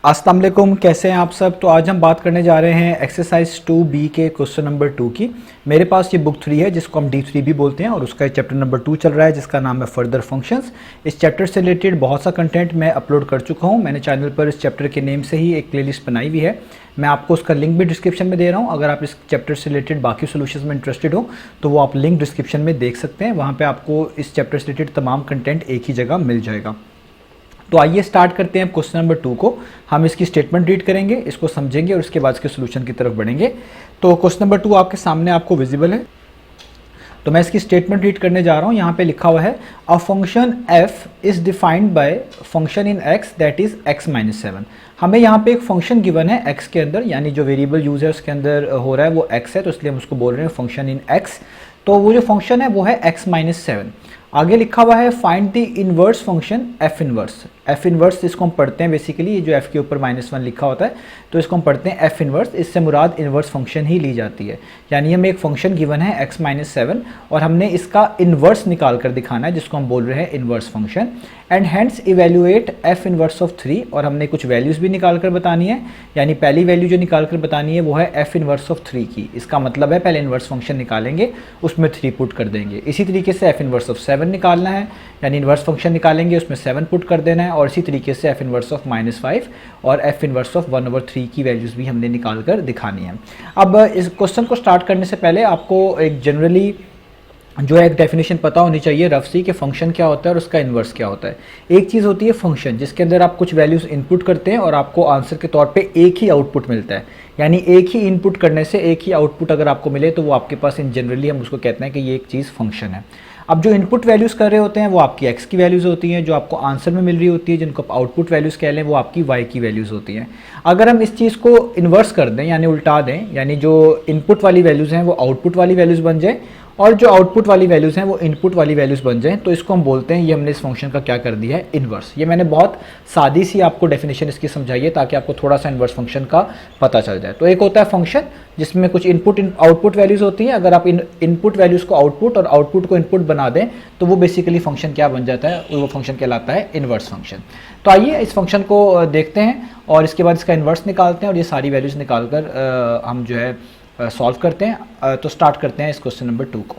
अस्सलाम वालेकुम, कैसे हैं आप सब। तो आज हम बात करने जा रहे हैं एक्सरसाइज 2B के क्वेश्चन नंबर 2 की। मेरे पास ये बुक 3 है जिसको हम D3 भी बोलते हैं और उसका चैप्टर नंबर 2 चल रहा है जिसका नाम है फर्दर फंक्शंस। इस चैप्टर से रिलेटेड बहुत सा कंटेंट मैं अपलोड कर चुका हूँ। मैंने चैनल पर इस चैप्टर के नेम से ही एक प्लेलिस्ट बनाई हुई है। मैं आपको उसका लिंक भी डिस्क्रिप्शन में दे रहा हूँ। अगर आप इस चैप्टर से रिलेटेड बाकी सोल्यूशन में इंटरेस्टेड हो तो वो आप लिंक डिस्क्रिप्शन में देख सकते हैं। वहाँ पर आपको इस चैप्टर से रिलेटेड तमाम कंटेंट एक ही जगह मिल जाएगा। तो आइए स्टार्ट करते हैं क्वेश्चन नंबर 2 को। हम इसकी स्टेटमेंट रीड करेंगे, इसको समझेंगे और उसके बाद इसके सोल्यूशन की तरफ बढ़ेंगे। तो क्वेश्चन नंबर 2 आपके सामने आपको विजिबल है। तो मैं इसकी स्टेटमेंट रीड करने जा रहा हूँ। यहाँ पे लिखा हुआ है a function f is defined by function in x that is x minus 7। हमें यहाँ पे एक फंक्शन गिवन है x के अंदर, यानी जो वेरिएबल यूज है उसके अंदर हो रहा है वो x है, तो इसलिए हम उसको बोल रहे हैं फंक्शन इन x। तो वो जो फंक्शन है वो है x माइनस 7। आगे लिखा हुआ है find the inverse function f inverse. f inverse इसको हम पढ़ते हैं बेसिकली, ये जो f के ऊपर -1 लिखा होता है तो इसको हम पढ़ते हैं f इनवर्स। इससे मुराद इनवर्स फंक्शन ही ली जाती है। यानी हमें एक फंक्शन गिवन है x माइनस 7 और हमने इसका इनवर्स निकाल कर दिखाना है जिसको हम बोल रहे हैं inverse function. And hence evaluate f inverse of 3, और हमने कुछ वैल्यूज़ भी निकाल कर बतानी है। यानी पहली वैल्यू जो निकाल कर बतानी है वो है f इनवर्स ऑफ 3 की। इसका मतलब है पहले इनवर्स फंक्शन निकालेंगे, उसमें 3 पुट कर देंगे। इसी तरीके से f इनवर्स ऑफ 7 निकालना है, यानी इनवर्स फंक्शन निकालेंगे उसमें 7 पुट कर देना है। और इसी तरीके से f इनवर्स ऑफ -5 और f इनवर्स ऑफ 1/3 की वैल्यूज़ भी हमने निकाल कर दिखानी है। अब इस क्वेश्चन को स्टार्ट करने से पहले आपको एक जनरली जो है एक डेफिनेशन पता होनी चाहिए रफ सी कि फंक्शन क्या होता है और उसका इन्वर्स क्या होता है। एक चीज़ होती है फंक्शन जिसके अंदर आप कुछ वैल्यूज़ इनपुट करते हैं और आपको आंसर के तौर पे एक ही आउटपुट मिलता है। यानी एक ही इनपुट करने से एक ही आउटपुट अगर आपको मिले तो वो आपके पास इन जनरली हम उसको कहते हैं कि ये एक चीज़ फंक्शन है। अब जो इनपुट वैल्यूज़ कर रहे होते हैं वो आपकी x की वैल्यूज़ होती हैं, जो आपको आंसर में मिल रही होती है जिनको आप आउटपुट वैल्यूज़ कह लें वो आपकी y की वैल्यूज़ होती हैं। अगर हम इस चीज़ को इन्वर्स कर दें यानी उल्टा दें, यानी जो इनपुट वाली वैल्यूज़ हैं वो आउटपुट वाली वैल्यूज़ बन जाए और जो आउटपुट वाली वैल्यूज़ हैं वो इनपुट वाली वैल्यूज़ बन जाएं, तो इसको हम बोलते हैं ये हमने इस फंक्शन का क्या कर दिया है इन्वर्स। ये मैंने बहुत सादी सी आपको डेफिनेशन इसकी समझाई है ताकि आपको थोड़ा सा इन्वर्स फंक्शन का पता चल जाए। तो एक होता है फंक्शन जिसमें कुछ इनपुट आउटपुट वैल्यूज़ होती हैं। अगर आप इनपुट वैल्यूज़ को आउटपुट और आउटपुट को इनपुट बना दें तो वो बेसिकली फंक्शन क्या बन जाता है, वो फंक्शन कहलाता है इन्वर्स फंक्शन। तो आइए इस फंक्शन को देखते हैं और इसके बाद इसका इन्वर्स निकालते हैं और ये सारी वैल्यूज़ निकाल कर हम जो है सॉल्व करते हैं। तो स्टार्ट करते हैं इस क्वेश्चन नंबर 2 को।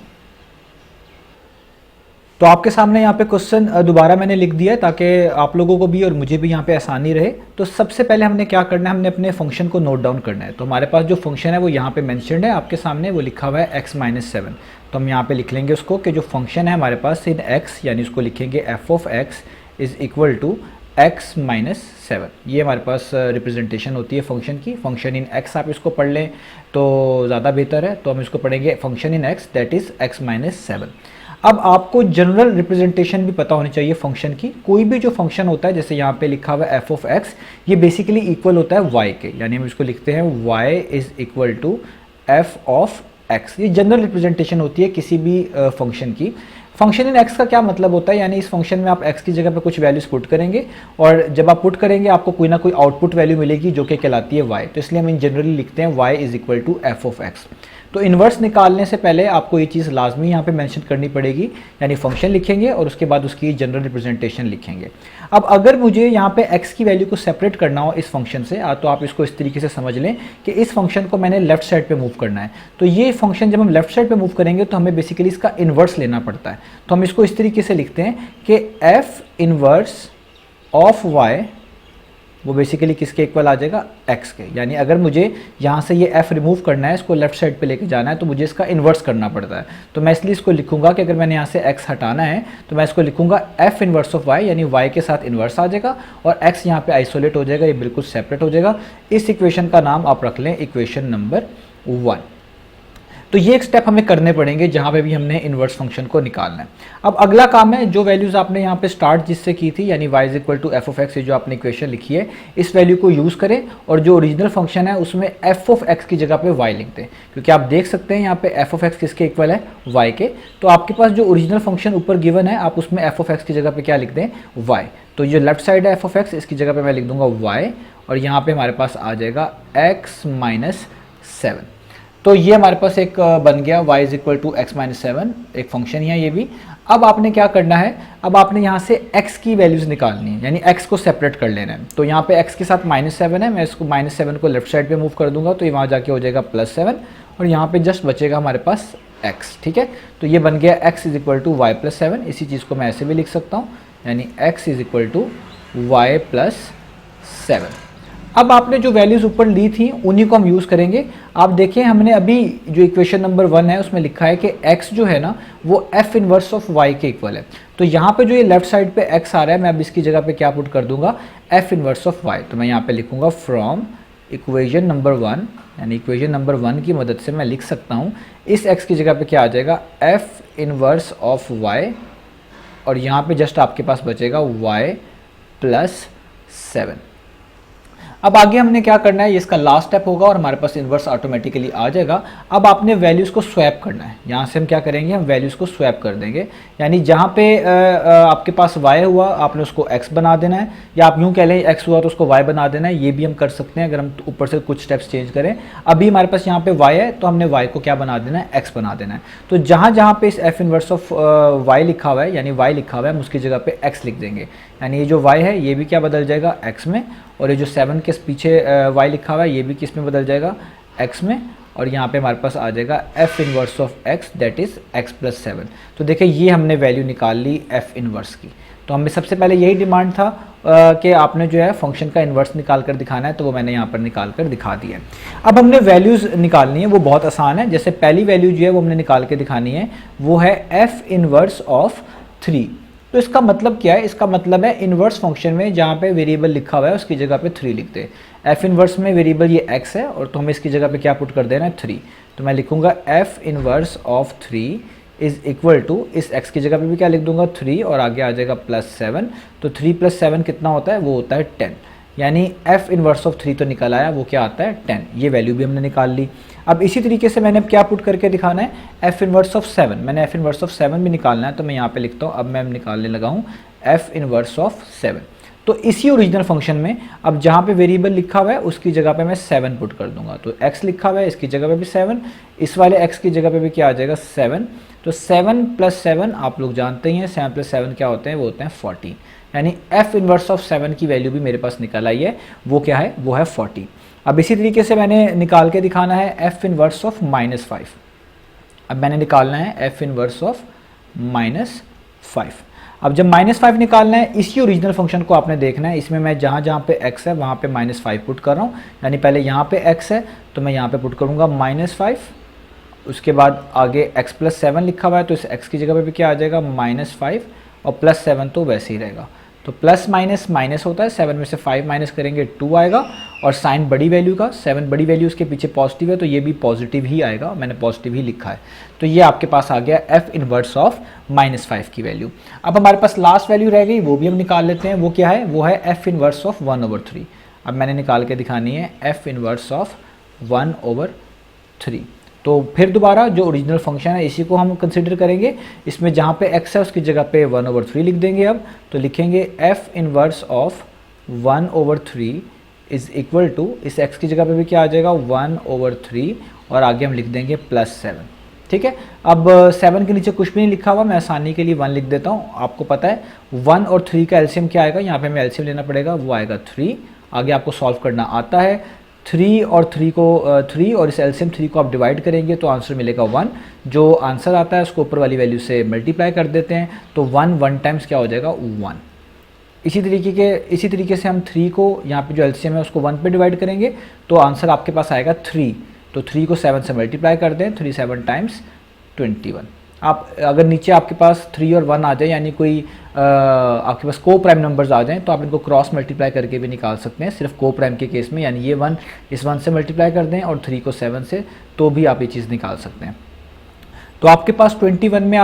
तो आपके सामने यहाँ पे क्वेश्चन दोबारा मैंने लिख दिया है ताकि आप लोगों को भी और मुझे भी यहाँ पे आसानी रहे। तो सबसे पहले हमने क्या करना है, हमने अपने फंक्शन को नोट डाउन करना है। तो हमारे पास जो फंक्शन है वो यहाँ पे मेंशन्ड है आपके सामने, वो लिखा हुआ है x माइनस 7। तो हम यहाँ पे लिख लेंगे उसको कि जो फंक्शन है हमारे पास इन x, यानी उसको लिखेंगे f of x is equal to x minus 7। ये हमारे पास रिप्रेजेंटेशन होती है फंक्शन की। फंक्शन इन x आप इसको पढ़ लें तो ज़्यादा बेहतर है। तो हम इसको पढ़ेंगे function in x that is x minus 7। अब आपको जनरल रिप्रेजेंटेशन भी पता होनी चाहिए फंक्शन की। कोई भी जो फंक्शन होता है जैसे यहाँ पे लिखा हुआ है f ऑफ x, ये बेसिकली इक्वल होता है y के, यानी हम इसको लिखते हैं y is equal to f of x। ये जनरल रिप्रेजेंटेशन होती है किसी भी फंक्शन की। फंक्शन इन x का क्या मतलब होता है, यानी इस फंक्शन में आप x की जगह पे कुछ वैल्यूज पुट करेंगे और जब आप पुट करेंगे आपको कोई ना कोई आउटपुट वैल्यू मिलेगी जो कि कहलाती है y। तो इसलिए हम इन जनरली लिखते हैं y is equal to f of x। तो इन्वर्स निकालने से पहले आपको ये चीज़ लाजमी यहाँ पे मेंशन करनी पड़ेगी, यानी फंक्शन लिखेंगे और उसके बाद उसकी जनरल रिप्रेजेंटेशन लिखेंगे। अब अगर मुझे यहाँ पे x की वैल्यू को सेपरेट करना हो इस फंक्शन से, तो आप इसको इस तरीके से समझ लें कि इस फंक्शन को मैंने लेफ्ट साइड पे मूव करना है। तो ये फंक्शन जब हम लेफ्ट साइड पे मूव करेंगे तो हमें बेसिकली इसका इन्वर्स लेना पड़ता है। तो हम इसको इस तरीके से लिखते हैं कि f इन्वर्स ऑफ y वो बेसिकली किसके इक्वल आ जाएगा, x के। यानी अगर मुझे यहाँ से ये f रिमूव करना है, इसको लेफ्ट साइड पे लेके जाना है, तो मुझे इसका इन्वर्स करना पड़ता है। तो मैं इसलिए इसको लिखूंगा कि अगर मैंने यहाँ से x हटाना है तो मैं इसको लिखूंगा f इन्वर्स ऑफ y, यानी y के साथ इन्वर्स आ जाएगा और x यहाँ पे आइसोलेट हो जाएगा, ये बिल्कुल सेपरेट हो जाएगा। इस इक्वेशन का नाम आप रख लें इक्वेशन नंबर 1। तो ये एक स्टेप हमें करने पड़ेंगे जहाँ पे भी हमने इन्वर्स फंक्शन को निकालना है। अब अगला काम है जो वैल्यूज़ आपने यहाँ पे स्टार्ट जिससे की थी, यानी y is equal to f of x, ये जो आपने इक्वेशन लिखी है इस वैल्यू को यूज़ करें और जो ओरिजिनल फंक्शन है उसमें f ऑफ x की जगह पे y लिख दें, क्योंकि आप देख सकते हैं यहाँ पे f ऑफ x किसके इक्वल है, y के। तो आपके पास जो ओरिजिनल फंक्शन ऊपर गिवन है आप उसमें f ऑफ x की जगह पे क्या लिख दें, y। तो जो लेफ्ट साइड है f ऑफ x, इसकी जगह पे मैं लिख दूंगा y और यहाँ पे हमारे पास आ जाएगा x माइनस 7। तो ये हमारे पास एक बन गया y is equal to x minus 7, एक फंक्शन ही है ये भी। अब आपने क्या करना है, अब आपने यहाँ से x की वैल्यूज़ निकालनी है, यानी x को सेपरेट कर लेना है। तो यहाँ पे x के साथ -7 है, मैं इसको -7 को लेफ्ट साइड पे मूव कर दूंगा तो ये वहाँ जाके हो जाएगा +7 और यहाँ पे जस्ट बचेगा हमारे पास x। ठीक है, तो ये बन गया x is equal to y plus 7। इसी चीज़ को मैं ऐसे भी लिख सकता हूँ, यानी x is equal to y plus 7। अब आपने जो वैल्यूज़ ऊपर ली थी उन्हीं को हम यूज़ करेंगे। आप देखें हमने अभी जो इक्वेशन नंबर 1 है उसमें लिखा है कि x जो है ना वो f इनवर्स ऑफ y के इक्वल है। तो यहाँ पे जो ये लेफ्ट साइड पे x आ रहा है, मैं अब इसकी जगह पे क्या पुट कर दूंगा, f इनवर्स ऑफ y। तो मैं यहाँ पे लिखूंगा फ्रॉम इक्वेशन नंबर 1, यानी इक्वेशन नंबर 1 की मदद से मैं लिख सकता हूँ इस x की जगह पे क्या आ जाएगा, f इनवर्स ऑफ y, और यहाँ पे जस्ट आपके पास बचेगा y प्लस 7। अब आगे हमने क्या करना है, ये इसका लास्ट स्टेप होगा और हमारे पास इन्वर्स ऑटोमेटिकली आ जाएगा। अब आपने वैल्यूज़ को स्वैप करना है, यहाँ से हम क्या करेंगे, हम वैल्यूज़ को स्वैप कर देंगे, यानी जहाँ पे आपके पास y हुआ आपने उसको x बना देना है, या आप यूँ कह लें x हुआ तो उसको y बना देना है। ये भी हम कर सकते हैं अगर हम ऊपर से कुछ स्टेप्स चेंज करें। अभी हमारे पास यहाँ पे y है तो हमने y को क्या बना देना है, x बना देना है। तो जहाँ जहाँ पे इस f इन्वर्स ऑफ y लिखा हुआ है, यानी y लिखा हुआ है, हम उसकी जगह पे x लिख देंगे, यानी ये जो y है ये भी क्या बदल जाएगा x में, और ये जो 7 के पीछे y लिखा हुआ है ये भी किस में बदल जाएगा, x में, और यहाँ पे हमारे पास आ जाएगा f inverse of x that is x plus 7। तो देखिए ये हमने वैल्यू निकाल ली f इनवर्स की। तो हमें सबसे पहले यही डिमांड था कि आपने जो है फंक्शन का इन्वर्स निकाल कर दिखाना है, तो वो मैंने यहाँ पर निकाल कर दिखा दिया है। अब हमने वैल्यूज़ निकालनी है, वो बहुत आसान है। जैसे पहली वैल्यू जो है वो हमने निकाल के दिखानी है, वो है f इनवर्स ऑफ 3। तो इसका मतलब क्या है, इसका मतलब है इन्वर्स फंक्शन में जहाँ पे वेरिएबल लिखा हुआ है उसकी जगह पे 3 लिख दे। f इन्वर्स में वेरिएबल ये x है और तो हमें इसकी जगह पे क्या पुट कर देना है, 3। तो मैं लिखूंगा f inverse of 3 is equal to, इस x की जगह पे भी क्या लिख दूंगा, 3, और आगे आ जाएगा +7। तो 3 + 7 कितना होता है, वो होता है 10, यानी f इन्वर्स ऑफ 3 तो निकल आया, वो क्या आता है 10। ये वैल्यू भी हमने निकाल ली। अब इसी तरीके से मैंने अब क्या पुट करके दिखाना है, f इन्वर्स ऑफ 7। मैंने f इन्वर्स ऑफ 7 भी निकालना है, तो मैं यहाँ पे लिखता हूँ, अब मैं निकालने लगा हूँ f इन्वर्स ऑफ 7। तो इसी ओरिजिनल फंक्शन में अब जहाँ पे वेरिएबल लिखा हुआ है उसकी जगह पे मैं 7 पुट कर दूंगा। तो x लिखा हुआ है, इसकी जगह पे भी 7, इस वाले x की जगह पे भी क्या आ जाएगा, 7। तो 7 + 7 आप लोग जानते ही हैं, 7 + 7 क्या होते हैं, वो होते हैं 14, यानी f इन्वर्स ऑफ 7 की वैल्यू भी मेरे पास निकल आई है, वो क्या है, वो है 40। अब इसी तरीके से मैंने निकाल के दिखाना है f इन्वर्स ऑफ -5। अब मैंने निकालना है f इन्वर्स ऑफ -5। अब जब -5 निकालना है, इसी ओरिजिनल फंक्शन को आपने देखना है। इसमें मैं जहाँ जहाँ पे x है वहाँ पे -5 पुट कर रहा हूँ, यानी पहले यहाँ पे x है तो मैं यहाँ पे पुट करूँगा -5, उसके बाद आगे x प्लस 7 लिखा हुआ है तो इस x की जगह पे भी क्या आ जाएगा, -5, और +7 तो वैसे ही रहेगा। तो प्लस माइनस माइनस होता है, 7 में से 5 माइनस करेंगे 2 आएगा, और साइन बड़ी वैल्यू का, 7 बड़ी वैल्यू उसके पीछे पॉजिटिव है तो ये भी पॉजिटिव ही आएगा, मैंने पॉजिटिव ही लिखा है। तो ये आपके पास आ गया f इनवर्स ऑफ -5 की वैल्यू। अब हमारे पास लास्ट वैल्यू रह गई, वो भी हम निकाल लेते हैं। वो क्या है, वो है f इनवर्स ऑफ 1/3। अब मैंने निकाल के दिखानी है f इनवर्स ऑफ 1/3। तो फिर दोबारा जो ओरिजिनल फंक्शन है इसी को हम कंसिडर करेंगे। इसमें जहाँ पे x है उसकी जगह पे 1/3 लिख देंगे। अब तो लिखेंगे f inverse of 1/3 is equal to, इस x की जगह पे भी क्या आ जाएगा 1/3, और आगे हम लिख देंगे +7। ठीक है, अब 7 के नीचे कुछ भी नहीं लिखा हुआ, मैं आसानी के लिए 1 लिख देता हूँ। आपको पता है 1 और 3 का एलसीएम क्या आएगा, यहाँ पे हमें एलसीएम लेना पड़ेगा, वो आएगा 3। आगे आपको सॉल्व करना आता है, 3 और 3 को 3 और इस एलसीएम 3 को आप डिवाइड करेंगे तो आंसर मिलेगा 1। जो आंसर आता है उसको ऊपर वाली वैल्यू से मल्टीप्लाई कर देते हैं, तो 1 टाइम्स क्या हो जाएगा 1। इसी तरीके से हम 3 को यहाँ पे जो एलसीएम है उसको 1 पे डिवाइड करेंगे तो आंसर आपके पास आएगा 3। तो 3 को 7 से मल्टीप्लाई कर दें, 3 7 टाइम्स 21। आप अगर नीचे आपके पास 3 और 1 आ जाए, यानी कोई आपके पास को प्राइम नंबर्स आ जाएं, तो आप इनको क्रॉस मल्टीप्लाई करके भी निकाल सकते हैं, सिर्फ को प्राइम के केस में, यानी ये 1 इस 1 से मल्टीप्लाई कर दें और 3 को 7 से, तो भी आप ये चीज़ निकाल सकते हैं। तो आपके पास 21 में आप